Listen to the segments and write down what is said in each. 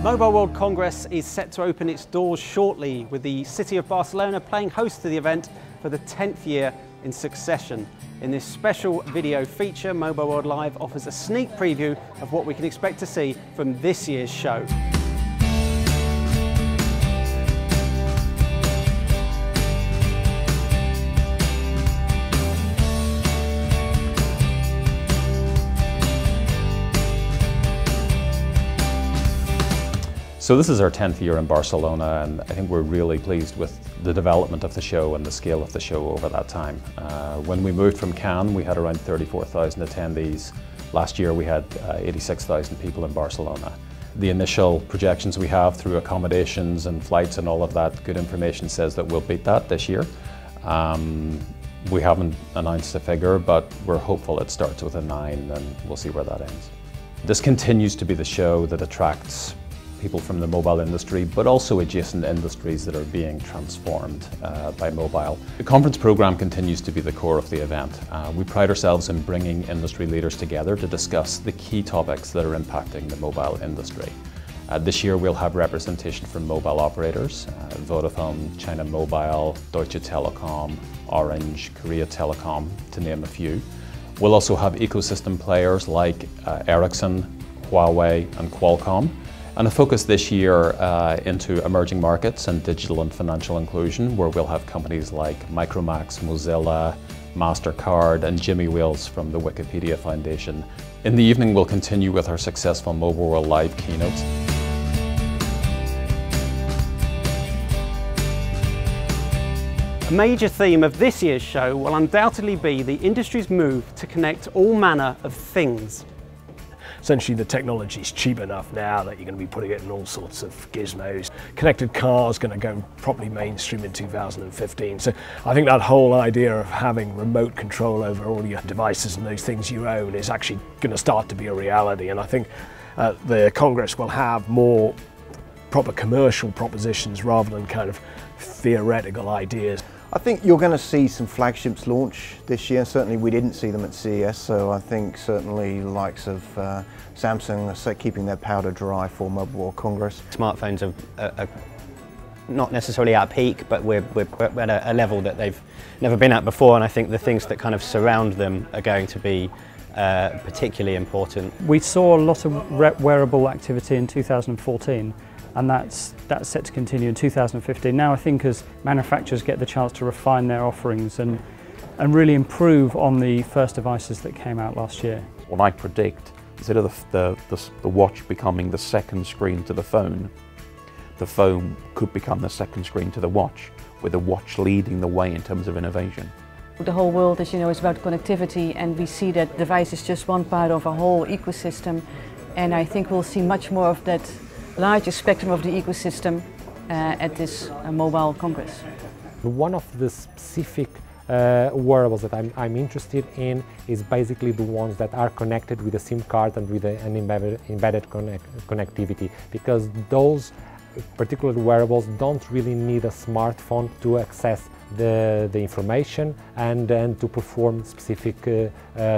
Mobile World Congress is set to open its doors shortly, with the city of Barcelona playing host to the event for the 10th year in succession. In this special video feature, Mobile World Live offers a sneak preview of what we can expect to see from this year's show. So this is our 10th year in Barcelona, and I think we're really pleased with the development of the show and the scale of the show over that time. When we moved from Cannes, we had around 34,000 attendees. Last year we had 86,000 people in Barcelona. The initial projections we have through accommodations and flights and all of that good information says that we'll beat that this year. We haven't announced a figure, but we're hopeful it starts with a 9 and we'll see where that ends. This continues to be the show that attracts people from the mobile industry, but also adjacent industries that are being transformed by mobile. The conference program continues to be the core of the event. We pride ourselves in bringing industry leaders together to discuss the key topics that are impacting the mobile industry. This year we'll have representation from mobile operators, Vodafone, China Mobile, Deutsche Telekom, Orange, Korea Telecom, to name a few. We'll also have ecosystem players like Ericsson, Huawei and Qualcomm. And a focus this year into emerging markets and digital and financial inclusion, where we'll have companies like Micromax, Mozilla, MasterCard and Jimmy Wales from the Wikipedia Foundation. In the evening we'll continue with our successful Mobile World Live keynotes. A major theme of this year's show will undoubtedly be the industry's move to connect all manner of things. Essentially, the technology is cheap enough now that you're going to be putting it in all sorts of gizmos. Connected cars going to go properly mainstream in 2015. So I think that whole idea of having remote control over all your devices and those things you own is actually going to start to be a reality. And I think the Congress will have more proper commercial propositions rather than kind of theoretical ideas. I think you're going to see some flagships launch this year. Certainly we didn't see them at CES, so I think certainly the likes of Samsung are keeping their powder dry for Mobile World Congress. Smartphones are not necessarily at peak, but we're at a level that they've never been at before, and I think the things that kind of surround them are going to be particularly important. We saw a lot of wearable activity in 2014. And that's set to continue in 2015. Now I think as manufacturers get the chance to refine their offerings and really improve on the first devices that came out last year. What I predict, instead of the watch becoming the second screen to the phone could become the second screen to the watch, with the watch leading the way in terms of innovation. The whole world, as you know, is about connectivity, and we see that device is just one part of a whole ecosystem, and I think we'll see much more of that larger spectrum of the ecosystem at this Mobile Congress. One of the specific wearables that I'm interested in is basically the ones that are connected with a SIM card and with an embedded connectivity, because those particular wearables don't really need a smartphone to access the information and to perform specific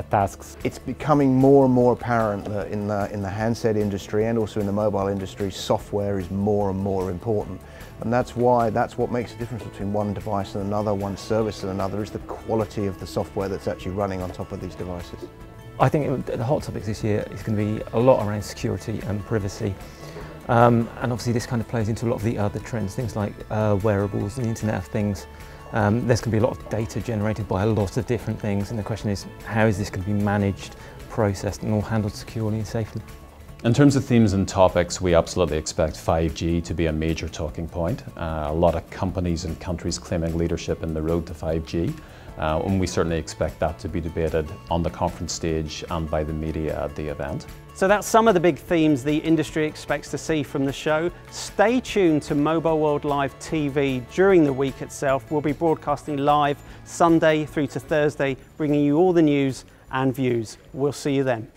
tasks. It's becoming more and more apparent that in the handset industry and also in the mobile industry, software is more and more important. And that's what makes a difference between one device and another, one service and another, is the quality of the software that's actually running on top of these devices. I think the hot topics this year is going to be a lot around security and privacy. And obviously this kind of plays into a lot of the other trends, things like wearables and the Internet of Things. There's going to be a lot of data generated by a lot of different things, and the question is, how is this going to be managed, processed and all handled securely and safely? In terms of themes and topics, we absolutely expect 5G to be a major talking point. A lot of companies and countries claiming leadership in the road to 5G. And we certainly expect that to be debated on the conference stage and by the media at the event. So that's some of the big themes the industry expects to see from the show. Stay tuned to Mobile World Live TV during the week itself. We'll be broadcasting live Sunday through to Thursday, bringing you all the news and views. We'll see you then.